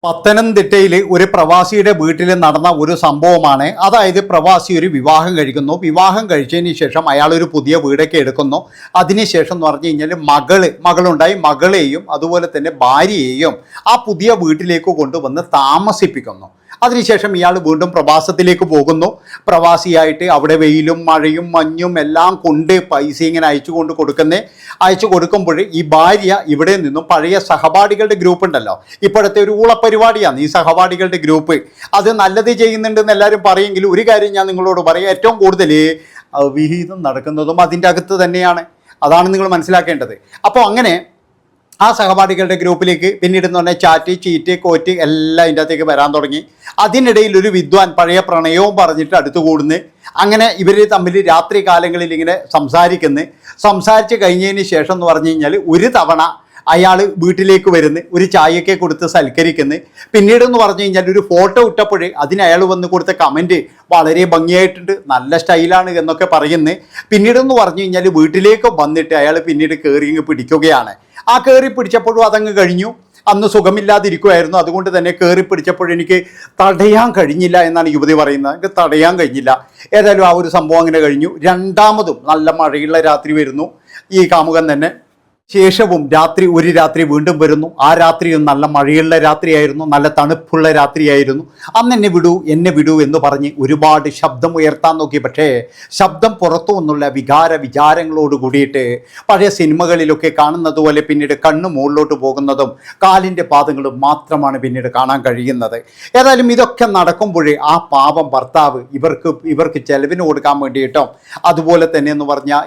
പത്തനംതിട്ടയിൽ ഒരു പ്രവാസിയുടെ വീട്ടിൽ നടന്ന ഒരു സംഭവമാണ്. അതായത് പ്രവാസി ഒരു വിവാഹം കഴിക്കുന്നു. വിവാഹം കഴിച്ചതിന് ശേഷം അയാൾ ഒരു പുതിയ വീടൊക്കെ എടുക്കുന്നു. അതിനുശേഷം എന്ന് പറഞ്ഞു കഴിഞ്ഞാൽ മകളുണ്ടായി. മകളെയും അതുപോലെ തന്നെ ഭാര്യയെയും ആ പുതിയ വീട്ടിലേക്ക് കൊണ്ടുവന്ന് താമസിപ്പിക്കുന്നു. അതിനുശേഷം ഇയാൾ വീണ്ടും പ്രവാസത്തിലേക്ക് പോകുന്നു. പ്രവാസിയായിട്ട് അവിടെ വെയിലും മഴയും മഞ്ഞും എല്ലാം കൊണ്ട് പൈസ ഇങ്ങനെ അയച്ചു കൊടുക്കുമ്പോൾ ഈ ഭാര്യ ഇവിടെ നിന്നും പഴയ സഹപാഠികളുടെ ഗ്രൂപ്പ് ഉണ്ടല്ലോ, ഇപ്പോഴത്തെ ഒരു ഊളപ്പരിപാടിയാണ് ഈ സഹപാഠികളുടെ ഗ്രൂപ്പ്. അത് നല്ലത് ചെയ്യുന്നുണ്ടെന്ന് എല്ലാവരും പറയുമെങ്കിലും ഒരു കാര്യം ഞാൻ നിങ്ങളോട് പറയാം, ഏറ്റവും കൂടുതൽ വിഹിതം നടക്കുന്നതും അതിൻ്റെ അകത്ത് തന്നെയാണ്. അതാണ് നിങ്ങൾ മനസ്സിലാക്കേണ്ടത്. അപ്പോൾ അങ്ങനെ ആ സഹപാഠികളുടെ ഗ്രൂപ്പിലേക്ക് പിന്നീട് എന്ന് പറഞ്ഞാൽ ചാറ്റ് ചീറ്റ് കോറ്റ് എല്ലാം അതിൻ്റെ അകത്തേക്ക് വരാൻ തുടങ്ങി. അതിനിടയിൽ ഒരു വിദ്വാൻ പഴയ പ്രണയവും പറഞ്ഞിട്ട് അടുത്ത് കൂടുന്നു. അങ്ങനെ ഇവർ തമ്മിൽ രാത്രി കാലങ്ങളിൽ ഇങ്ങനെ സംസാരിച്ച് കഴിഞ്ഞതിന് ശേഷം എന്ന് പറഞ്ഞു കഴിഞ്ഞാൽ ഒരു തവണ അയാൾ വീട്ടിലേക്ക് വരുന്നു, ഒരു ചായയൊക്കെ കൊടുത്ത് സൽക്കരിക്കുന്നു. പിന്നീട് എന്ന് പറഞ്ഞു കഴിഞ്ഞാൽ ഒരു ഫോട്ടോ ഇട്ടപ്പോൾ അതിന് അയാൾ വന്ന് കൊടുത്ത കമൻറ്റ് വളരെ ഭംഗിയായിട്ടുണ്ട്, നല്ല സ്റ്റൈലാണ് എന്നൊക്കെ പറയുന്നു. പിന്നീടെന്ന് പറഞ്ഞു കഴിഞ്ഞാൽ വീട്ടിലേക്ക് വന്നിട്ട് അയാൾ പിന്നീട് കയറി പിടിക്കുകയാണ്. ആ കയറി പിടിച്ചപ്പോഴും അതങ്ങ് കഴിഞ്ഞു. അന്ന് സുഖമില്ലാതിരിക്കുമായിരുന്നു, അതുകൊണ്ട് തന്നെ കയറി പിടിച്ചപ്പോഴെനിക്ക് തടയാൻ കഴിഞ്ഞില്ല എന്നാണ് യുവതി പറയുന്നത്. എനിക്ക് തടയാൻ കഴിഞ്ഞില്ല. ഏതായാലും ആ ഒരു സംഭവം അങ്ങനെ കഴിഞ്ഞു. രണ്ടാമതും നല്ല മഴയുള്ള രാത്രി വരുന്നു. ഈ കാമുകൻ തന്നെ ശേഷവും ഒരു രാത്രി വീണ്ടും വരുന്നു. ആ രാത്രിയും നല്ല മഴയുള്ള രാത്രിയായിരുന്നു, നല്ല തണുപ്പുള്ള രാത്രിയായിരുന്നു. അന്ന് എന്നെ വിടൂ എന്ന് പറഞ്ഞ് ഒരുപാട് ശബ്ദം ഉയർത്താൻ നോക്കി. പക്ഷേ ശബ്ദം പുറത്തു നിന്നുള്ള വിചാരങ്ങളോട് കൂടിയിട്ട് പഴയ സിനിമകളിലൊക്കെ കാണുന്നത് പോലെ പിന്നീട് കണ്ണ് മുകളിലോട്ട് പോകുന്നതും കാലിൻ്റെ പാദങ്ങളും മാത്രമാണ് പിന്നീട് കാണാൻ കഴിയുന്നത്. ഏതായാലും ഇതൊക്കെ നടക്കുമ്പോഴേ ആ പാവം ഭർത്താവ് ഇവർക്ക് ചെലവിന് കൊടുക്കാൻ വേണ്ടിയിട്ടോ അതുപോലെ തന്നെ എന്ന് പറഞ്ഞാൽ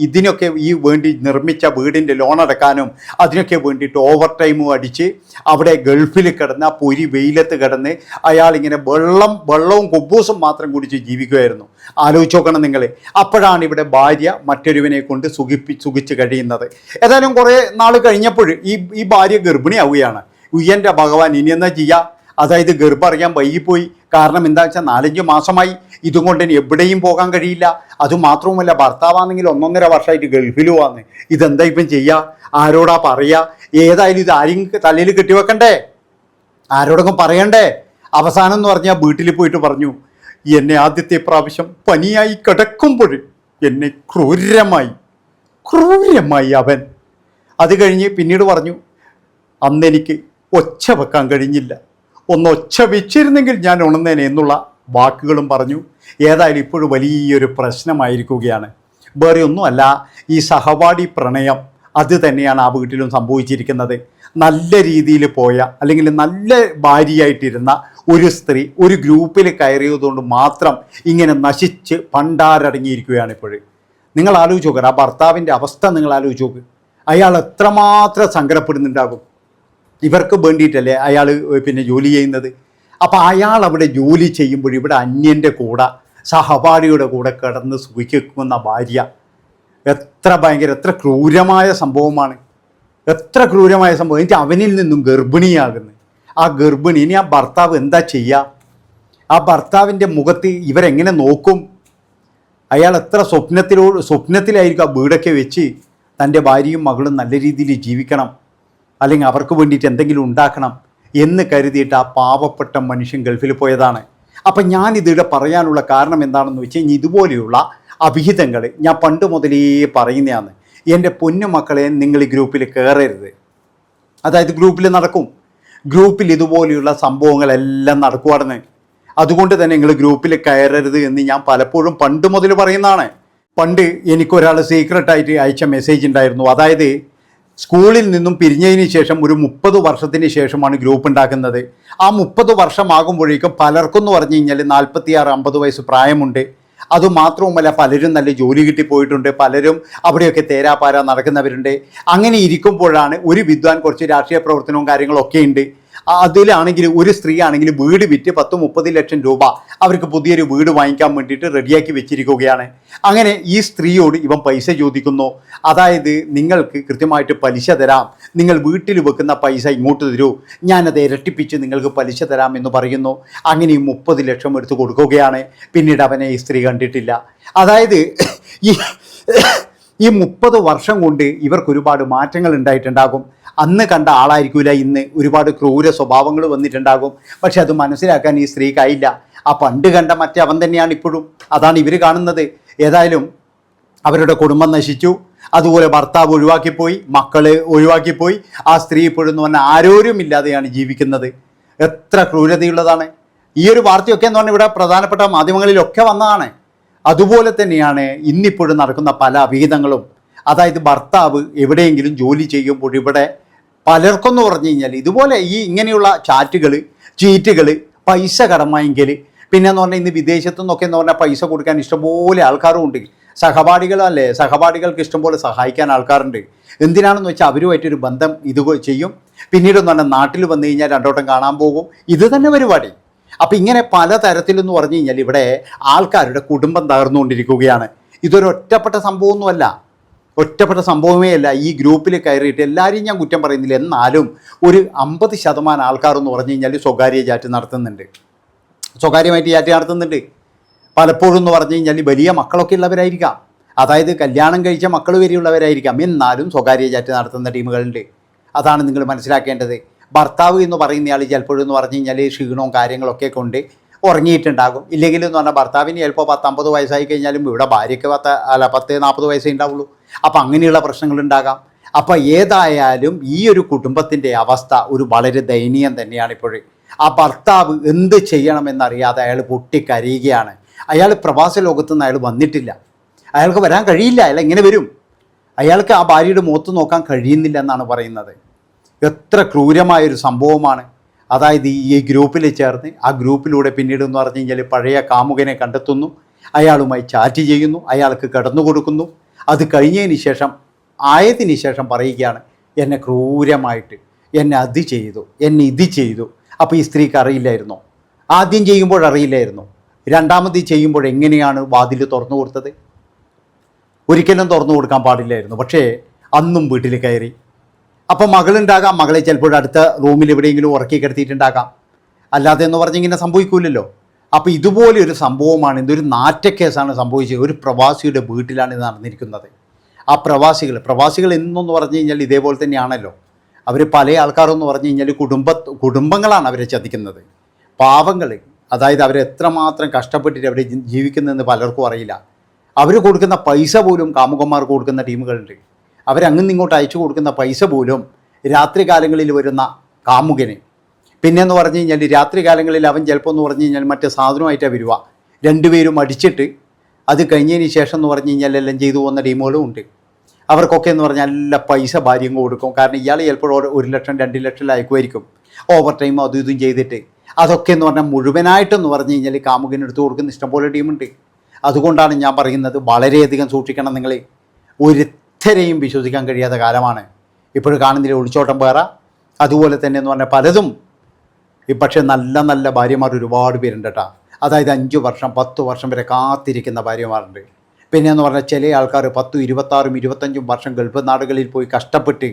ഇതിനൊക്കെ വേണ്ടി നിർമ്മിച്ച വീടിൻ്റെ ലോൺ അടക്കാനും അതിനൊക്കെ വേണ്ടിയിട്ട് ഓവർ ടൈമും അടിച്ച് അവിടെ ഗൾഫിൽ കിടന്ന് ആ പൊരി വെയിലത്ത് കിടന്ന് അയാളിങ്ങനെ വെള്ളവും കുബൂസും മാത്രം കുടിച്ച് ജീവിക്കുമായിരുന്നു. ആലോചിച്ച് നോക്കണം നിങ്ങൾ. അപ്പോഴാണ് ഇവിടെ ഭാര്യ മറ്റൊരുവനെ കൊണ്ട് സുഖിച്ച് കഴിയുന്നത്. ഏതായാലും കുറേ നാൾ കഴിഞ്ഞപ്പോൾ ഈ ഭാര്യ ഗർഭിണിയാവുകയാണ്. ഉയ്യൻ്റെ ഭഗവാൻ, ഇനി എന്നാ ചെയ്യുക? അതായത് ഗർഭം അറിയാൻ വൈകിപ്പോയി. കാരണം എന്താ വെച്ചാൽ 4-5 മാസമായി. ഇതുകൊണ്ട് ഇനി എവിടെയും പോകാൻ കഴിയില്ല. അതുമാത്രവുമല്ല, ഭർത്താവാണെങ്കിൽ 1.5 വർഷമായിട്ട് ഗൾഫിലും വന്ന് ഇതെന്താ ഇപ്പം ചെയ്യുക? ആരോടാ പറയുക? ഏതായാലും ഇത് ആരും തലയിൽ കെട്ടിവെക്കണ്ടേ, ആരോടൊക്കെ പറയണ്ടേ? അവസാനം എന്ന് പറഞ്ഞാൽ വീട്ടിൽ പോയിട്ട് പറഞ്ഞു, എന്നെ ആദ്യത്തെ പ്രാവശ്യം പനിയായി കിടക്കുമ്പോൾ എന്നെ ക്രൂരമായി അവൻ. അത് കഴിഞ്ഞ് പിന്നീട് പറഞ്ഞു, അന്നെനിക്ക് ഒച്ച വെക്കാൻ കഴിഞ്ഞില്ല, ഒന്ന് ഒച്ച വെച്ചിരുന്നെങ്കിൽ ഞാൻ ഉണർന്നേനെ എന്നുള്ള വാക്കുകളും പറഞ്ഞു. ഏതായാലും ഇപ്പോഴും വലിയൊരു പ്രശ്നമായിരിക്കുകയാണ്. വേറെ ഒന്നുമല്ല, ഈ സഹപാഠി പ്രണയം അത് തന്നെയാണ് ആ വീട്ടിലും സംഭവിച്ചിരിക്കുന്നത്. നല്ല രീതിയിൽ പോയ അല്ലെങ്കിൽ നല്ല ഭാര്യയായിട്ടിരുന്ന ഒരു സ്ത്രീ ഒരു ഗ്രൂപ്പിൽ കയറിയതുകൊണ്ട് മാത്രം ഇങ്ങനെ നശിച്ച് പണ്ടാരടങ്ങിയിരിക്കുകയാണ് ഇപ്പോഴും. നിങ്ങൾ ആലോചിച്ച് നോക്കുക, ആ ഭർത്താവിൻ്റെ അവസ്ഥ നിങ്ങൾ ആലോചിച്ച് നോക്ക്. അയാൾ എത്രമാത്രം സങ്കടപ്പെടുന്നുണ്ടാകും. ഇവർക്ക് വേണ്ടിയിട്ടല്ലേ അയാൾ പിന്നെ ജോലി ചെയ്യുന്നത്. അപ്പോൾ അയാൾ അവിടെ ജോലി ചെയ്യുമ്പോൾ ഇവിടെ അന്യൻ്റെ കൂടെ സഹപാഠിയുടെ കൂടെ കിടന്ന് സുഖിക്കുന്ന ഭാര്യ എത്ര ക്രൂരമായ സംഭവമാണ്. എത്ര ക്രൂരമായ സംഭവം. എന്നിട്ട് അവനിൽ നിന്നും ഗർഭിണിയാകുന്നു. ആ ഗർഭിണി ഇനി ആ ഭർത്താവ് എന്താ ചെയ്യുക? ആ ഭർത്താവിൻ്റെ മുഖത്ത് ഇവരെങ്ങനെ നോക്കും? അയാൾ എത്ര സ്വപ്നത്തിലായിരിക്കും ആ വീടൊക്കെ വെച്ച് തൻ്റെ ഭാര്യയും മകളും നല്ല രീതിയിൽ ജീവിക്കണം, അല്ലെങ്കിൽ അവർക്ക് വേണ്ടിയിട്ട് എന്തെങ്കിലും ഉണ്ടാക്കണം എന്ന് കരുതിയിട്ട് ആ പാവപ്പെട്ട മനുഷ്യൻ ഗൾഫിൽ പോയതാണ്. അപ്പം ഞാനിതിവിടെ പറയാനുള്ള കാരണം എന്താണെന്ന് വെച്ച് കഴിഞ്ഞാൽ ഇതുപോലെയുള്ള അഭിഹിതങ്ങൾ ഞാൻ പണ്ട് മുതലേ പറയുന്നതാണ്. എൻ്റെ പൊന്നു മക്കളെ, നിങ്ങൾ ഈ ഗ്രൂപ്പിൽ കയറരുത്. അതായത് ഗ്രൂപ്പിൽ ഇതുപോലെയുള്ള സംഭവങ്ങളെല്ലാം നടക്കുവാണെന്ന്. അതുകൊണ്ട് തന്നെ നിങ്ങൾ ഗ്രൂപ്പിൽ കയറരുത് എന്ന് ഞാൻ പലപ്പോഴും പണ്ട് മുതൽ പറയുന്നതാണ്. പണ്ട് എനിക്കൊരാൾ സീക്രട്ടായിട്ട് അയച്ച മെസ്സേജ് ഉണ്ടായിരുന്നു. അതായത് സ്കൂളിൽ നിന്നും പിരിഞ്ഞതിന് ശേഷം ഒരു 30 വർഷത്തിന് ശേഷമാണ് ഗ്രൂപ്പ് ഉണ്ടാക്കുന്നത്. ആ 30 വർഷമാകുമ്പോഴേക്കും പലർക്കും എന്ന് പറഞ്ഞു കഴിഞ്ഞാൽ 46-50 വയസ്സ് പ്രായമുണ്ട്. അതുമാത്രവുമല്ല, പലരും നല്ല ജോലി കിട്ടിപ്പോയിട്ടുണ്ട്, പലരും അവിടെയൊക്കെ തേരാപാര നടക്കുന്നവരുണ്ട്. അങ്ങനെ ഇരിക്കുമ്പോഴാണ് ഒരു വിദ്വാൻ കുറച്ച് രാഷ്ട്രീയ പ്രവർത്തനവും കാര്യങ്ങളൊക്കെ ഉണ്ട്. അതിലാണെങ്കിൽ ഒരു സ്ത്രീ ആണെങ്കിൽ വീട് വിറ്റ് 10-30 ലക്ഷം രൂപ അവർക്ക് പുതിയൊരു വീട് വാങ്ങിക്കാൻ വേണ്ടിയിട്ട് റെഡിയാക്കി വെച്ചിരിക്കുകയാണ്. അങ്ങനെ ഈ സ്ത്രീയോട് ഇവൻ പൈസ ചോദിക്കുന്നു. അതായത് നിങ്ങൾക്ക് കൃത്യമായിട്ട് പലിശ തരാം, നിങ്ങൾ വീട്ടിൽ വെക്കുന്ന പൈസ ഇങ്ങോട്ട് തരൂ, ഞാനത് ഇരട്ടിപ്പിച്ച് നിങ്ങൾക്ക് പലിശ തരാം എന്ന് പറയുന്നു. അങ്ങനെ 30 ലക്ഷം എടുത്ത് കൊടുക്കുകയാണ്. പിന്നീട് അവനെ ഈ സ്ത്രീ കണ്ടിട്ടില്ല. അതായത് ഈ 30 വർഷം കൊണ്ട് ഇവർക്ക് ഒരുപാട് മാറ്റങ്ങൾ ഉണ്ടായിട്ടുണ്ടാകും. അന്ന് കണ്ട ആളായിരിക്കില്ല ഇന്ന്, ഒരുപാട് ക്രൂര സ്വഭാവങ്ങൾ വന്നിട്ടുണ്ടാകും. പക്ഷെ അത് മനസ്സിലാക്കാൻ ഈ സ്ത്രീക്കായില്ല. ആ പണ്ട് കണ്ട മറ്റേ അവൻ തന്നെയാണ് ഇപ്പോഴും, അതാണ് ഇവർ കാണുന്നത്. ഏതായാലും അവരുടെ കുടുംബം നശിച്ചു, അതുപോലെ ഭർത്താവ് ഒഴിവാക്കിപ്പോയി, മക്കൾ ഒഴിവാക്കിപ്പോയി. ആ സ്ത്രീ ഇപ്പോഴും എന്ന് പറഞ്ഞാൽ ആരോരുമില്ലാതെയാണ് ജീവിക്കുന്നത്. എത്ര ക്രൂരതയുള്ളതാണ്. ഈ ഒരു വാർത്തയൊക്കെ എന്ന് പറഞ്ഞാൽ ഇവിടെ പ്രധാനപ്പെട്ട മാധ്യമങ്ങളിലൊക്കെ വന്നതാണ്. അതുപോലെ തന്നെയാണ് ഇന്നിപ്പോഴും നടക്കുന്ന പല അവിഹിതങ്ങളും. അതായത് ഭർത്താവ് എവിടെയെങ്കിലും ജോലി ചെയ്യുമ്പോൾ ഇവിടെ പലർക്കെന്ന് പറഞ്ഞു കഴിഞ്ഞാൽ ഇതുപോലെ ഈ ഇങ്ങനെയുള്ള ചാറ്റുകൾ, ചീറ്റുകൾ, പൈസ കടമായെങ്കിൽ പിന്നെന്ന് പറഞ്ഞാൽ ഇന്ന് വിദേശത്തു നിന്നൊക്കെ എന്ന് പറഞ്ഞാൽ പൈസ കൊടുക്കാൻ ഇഷ്ടംപോലെ ആൾക്കാരും ഉണ്ട്. സഹപാഠികളല്ലേ, സഹപാഠികൾക്ക് ഇഷ്ടംപോലെ സഹായിക്കാൻ ആൾക്കാരുണ്ട്. എന്തിനാണെന്ന് വെച്ചാൽ അവരുമായിട്ടൊരു ബന്ധം ഇത് ചെയ്യും. പിന്നീടെന്ന് പറഞ്ഞാൽ നാട്ടിൽ വന്നു കഴിഞ്ഞാൽ രണ്ടോട്ടം കാണാൻ പോകും. ഇത് തന്നെ പരിപാടി. അപ്പം ഇങ്ങനെ പലതരത്തിലെന്ന് പറഞ്ഞു കഴിഞ്ഞാൽ ഇവിടെ ആൾക്കാരുടെ കുടുംബം തകർന്നുകൊണ്ടിരിക്കുകയാണ്. ഇതൊരു ഒറ്റപ്പെട്ട സംഭവമൊന്നുമല്ല, ഒറ്റപ്പെട്ട സംഭവമേ അല്ല. ഈ ഗ്രൂപ്പിൽ കയറിയിട്ട് എല്ലാവരെയും ഞാൻ കുറ്റം പറയുന്നില്ല, എന്നാലും ഒരു 50% ആൾക്കാരെന്ന് പറഞ്ഞു കഴിഞ്ഞാൽ സ്വകാര്യ ചാറ്റ് നടത്തുന്നുണ്ട്, സ്വകാര്യമായിട്ട് ചാറ്റ് നടത്തുന്നുണ്ട്. പലപ്പോഴും എന്ന് പറഞ്ഞു കഴിഞ്ഞാൽ വലിയ മക്കളൊക്കെ ഉള്ളവരായിരിക്കാം, അതായത് കല്യാണം കഴിച്ച മക്കൾ വരെയുള്ളവരായിരിക്കാം, എന്നാലും സ്വകാര്യ ചാറ്റ് നടത്തുന്ന ടീമുകളുണ്ട്. അതാണ് നിങ്ങൾ മനസ്സിലാക്കേണ്ടത്. ഭർത്താവ് എന്ന് പറയുന്നയാൾ ചിലപ്പോഴും എന്ന് പറഞ്ഞു കഴിഞ്ഞാൽ ക്ഷീണവും കാര്യങ്ങളൊക്കെ കൊണ്ട് ഉറങ്ങിയിട്ടുണ്ടാകും. ഇല്ലെങ്കിലും എന്ന് പറഞ്ഞാൽ ഭർത്താവിന് ചിലപ്പോൾ 10-50 വയസ്സായി കഴിഞ്ഞാലും ഇവിടെ ഭാര്യയ്ക്ക് 10-40 വയസ്സേ ഉണ്ടാവുള്ളൂ. അപ്പം അങ്ങനെയുള്ള പ്രശ്നങ്ങളുണ്ടാകാം. അപ്പം ഏതായാലും ഈ ഒരു കുടുംബത്തിൻ്റെ അവസ്ഥ ഒരു വളരെ ദയനീയം തന്നെയാണ് ഇപ്പോഴും. ആ ഭർത്താവ് എന്ത് ചെയ്യണമെന്നറിയാതെ അയാൾ പൊട്ടിക്കരയുകയാണ്. അയാൾ പ്രവാസ ലോകത്തു നിന്ന് അയാൾ വന്നിട്ടില്ല, അയാൾക്ക് വരാൻ കഴിയില്ല. അയാൾ എങ്ങനെ വരും? അയാൾക്ക് ആ ഭാര്യയുടെ മുഖത്ത് നോക്കാൻ കഴിയുന്നില്ല എന്നാണ് പറയുന്നത്. എത്ര ക്രൂരമായൊരു സംഭവമാണ്. അതായത് ഈ ഗ്രൂപ്പിൽ ചേർന്ന് ആ ഗ്രൂപ്പിലൂടെ പിന്നീട് എന്ന് പറഞ്ഞു കഴിഞ്ഞാൽ പഴയ കാമുകനെ കണ്ടെത്തുന്നു, അയാളുമായി ചാറ്റ് ചെയ്യുന്നു, അയാൾക്ക് കിടന്നു കൊടുക്കുന്നു. അത് കഴിഞ്ഞതിന് ശേഷം ആയതിന് ശേഷം പറയുകയാണ്, എന്നെ ക്രൂരമായിട്ട് എന്നെ അത് ചെയ്തു, എന്നെ ഇത് ചെയ്തു. അപ്പോൾ ഈ സ്ത്രീക്ക് അറിയില്ലായിരുന്നോ? ആദ്യം ചെയ്യുമ്പോൾ അറിയില്ലായിരുന്നു, രണ്ടാമത് ചെയ്യുമ്പോൾ എങ്ങനെയാണ് വാതിൽ തുറന്നു കൊടുത്തത്? ഒരിക്കലും തുറന്നു കൊടുക്കാൻ പാടില്ലായിരുന്നു. പക്ഷേ അന്നും വീട്ടിൽ കയറി. അപ്പം മകളുണ്ടാകാം, മകളെ ചിലപ്പോൾ അടുത്ത റൂമിൽ എവിടെയെങ്കിലും ഉറക്കി കിടത്തിയിട്ടുണ്ടാകാം. അല്ലാതെ എന്ന് പറഞ്ഞിങ്ങനെ സംഭവിക്കൂലല്ലോ. അപ്പോൾ ഇതുപോലെ ഒരു സംഭവമാണ്, ഇതൊരു നാറ്റക്കേസാണ് സംഭവിച്ചത്. ഒരു പ്രവാസിയുടെ വീട്ടിലാണ് ഇത് നടന്നിരിക്കുന്നത്. ആ പ്രവാസികൾ എന്നൊന്ന് പറഞ്ഞു കഴിഞ്ഞാൽ ഇതേപോലെ തന്നെയാണല്ലോ. അവർ പല ആൾക്കാരെന്ന് പറഞ്ഞു കഴിഞ്ഞാൽ കുടുംബങ്ങളാണ് അവരെ ചതിക്കുന്നത്. പാവങ്ങൾ, അതായത് അവരെത്രമാത്രം കഷ്ടപ്പെട്ടിട്ട് അവർ ജീവിക്കുന്നതെന്ന് പലർക്കും അറിയില്ല. അവർ കൊടുക്കുന്ന പൈസ പോലും കാമുകന്മാർക്ക് കൊടുക്കുന്ന ടീമുകളുണ്ട്. അവരങ്ങും ഇങ്ങോട്ട് അയച്ചു കൊടുക്കുന്ന പൈസ പോലും രാത്രി കാലങ്ങളിൽ വരുന്ന കാമുകന്. പിന്നെയെന്ന് പറഞ്ഞു കഴിഞ്ഞാൽ രാത്രി കാലങ്ങളിൽ അവൻ ചിലപ്പോൾ എന്ന് പറഞ്ഞു കഴിഞ്ഞാൽ മറ്റേ സാധനമായിട്ടാണ് വരിക. രണ്ടുപേരും അടിച്ചിട്ട് അത് കഴിഞ്ഞതിന് ശേഷം എന്ന് പറഞ്ഞു കഴിഞ്ഞാൽ എല്ലാം ചെയ്തു പോകുന്ന ടീമുകളും ഉണ്ട്. അവർക്കൊക്കെ എന്ന് പറഞ്ഞാൽ നല്ല പൈസ ഭാര്യയും കൊടുക്കും. കാരണം ഇയാൾ ചിലപ്പോൾ 1 ലക്ഷം 2 ലക്ഷം അയക്കുമായിരിക്കും, ഓവർ ടൈം അതും ഇതും ചെയ്തിട്ട്. അതൊക്കെ എന്ന് പറഞ്ഞാൽ മുഴുവനായിട്ടെന്ന് പറഞ്ഞു കഴിഞ്ഞാൽ കാമുകനെടുത്ത് കൊടുക്കുന്ന ഇഷ്ടംപോലെ ടീമുണ്ട്. അതുകൊണ്ടാണ് ഞാൻ പറയുന്നത്, വളരെയധികം സൂക്ഷിക്കണം നിങ്ങൾ. ഒരുത്തരെയും വിശ്വസിക്കാൻ കഴിയാത്ത കാലമാണ് ഇപ്പോഴും കാണുന്നില്ല. ഒളിച്ചോട്ടം വേറെ, അതുപോലെ തന്നെ എന്ന് പറഞ്ഞാൽ പലതും. പക്ഷേ നല്ല നല്ല ഭാര്യമാർ ഒരുപാട് പേരുണ്ട് കേട്ടോ. അതായത് 5 വർഷം 10 വർഷം വരെ കാത്തിരിക്കുന്ന ഭാര്യമാരുണ്ട്. പിന്നെ എന്ന് പറഞ്ഞാൽ ചില ആൾക്കാർ 10, 26, 25 വർഷം ഗൾഫ് നാടുകളിൽ പോയി കഷ്ടപ്പെട്ട്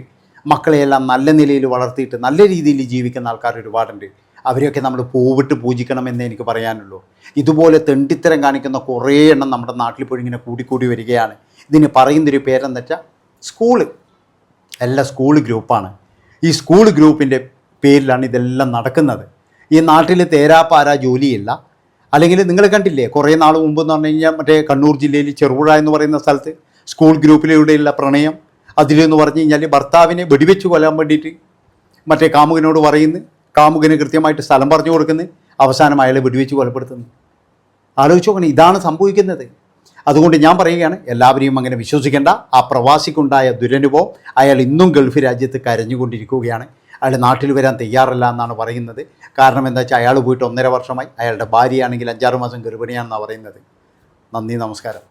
മക്കളെയെല്ലാം നല്ല നിലയിൽ വളർത്തിയിട്ട് നല്ല രീതിയിൽ ജീവിക്കുന്ന ആൾക്കാർ ഒരുപാടുണ്ട്. അവരെയൊക്കെ നമ്മൾ പൂവിട്ട് പൂജിക്കണമെന്നേ എനിക്ക് പറയാനുള്ളൂ. ഇതുപോലെ തെണ്ടിത്തരം കാണിക്കുന്ന കുറേ എണ്ണം നമ്മുടെ നാട്ടിൽ പോയി ഇങ്ങനെ കൂടിക്കൂടി വരികയാണ്. ഇതിന് പറയുന്നൊരു പേരെന്ന് വെച്ചാൽ സ്കൂള്, എല്ലാം സ്കൂൾ ഗ്രൂപ്പാണ്. ഈ സ്കൂൾ ഗ്രൂപ്പിൻ്റെ പേരിലാണ് ഇതെല്ലാം നടക്കുന്നത്. ഈ നാട്ടിൽ തേരാപ്പാര ജോലിയില്ല. അല്ലെങ്കിൽ നിങ്ങൾ കണ്ടില്ലേ കുറേ നാൾ മുമ്പ് എന്ന് പറഞ്ഞു കഴിഞ്ഞാൽ മറ്റേ കണ്ണൂർ ജില്ലയിൽ ചെറുപുഴ എന്ന് പറയുന്ന സ്ഥലത്ത് സ്കൂൾ ഗ്രൂപ്പിലൂടെയുള്ള പ്രണയം. അതിലെന്ന് പറഞ്ഞു കഴിഞ്ഞാൽ ഭർത്താവിനെ വെടിവെച്ച് കൊല്ലാൻ വേണ്ടിയിട്ട് മറ്റേ കാമുകനോട് പറയുന്നു, കാമുകന് കൃത്യമായിട്ട് സ്ഥലം പറഞ്ഞു കൊടുക്കുന്നു, അവസാനം അയാളെ വെടിവെച്ച് കൊലപ്പെടുത്തുന്നു. ആലോചിച്ച് നോക്കണം, ഇതാണ് സംഭവിക്കുന്നത്. അതുകൊണ്ട് ഞാൻ പറയുകയാണ്, എല്ലാവരെയും അങ്ങനെ വിശ്വസിക്കേണ്ട. ആ പ്രവാസിക്കുണ്ടായ ദുരനുഭവം, അയാൾ ഇന്നും ഗൾഫ് രാജ്യത്ത് കരഞ്ഞുകൊണ്ടിരിക്കുകയാണ്. അയാൾ നാട്ടിൽ വരാൻ തയ്യാറല്ല എന്നാണ് പറയുന്നത്. കാരണം എന്താ വെച്ചാൽ അയാൾ പോയിട്ട് 1.5 വർഷമായി. അയാളുടെ ഭാര്യയാണെങ്കിൽ 5-6 മാസം ഗർഭിണിയാണെന്നാണ് പറയുന്നത്. നന്ദി, നമസ്കാരം.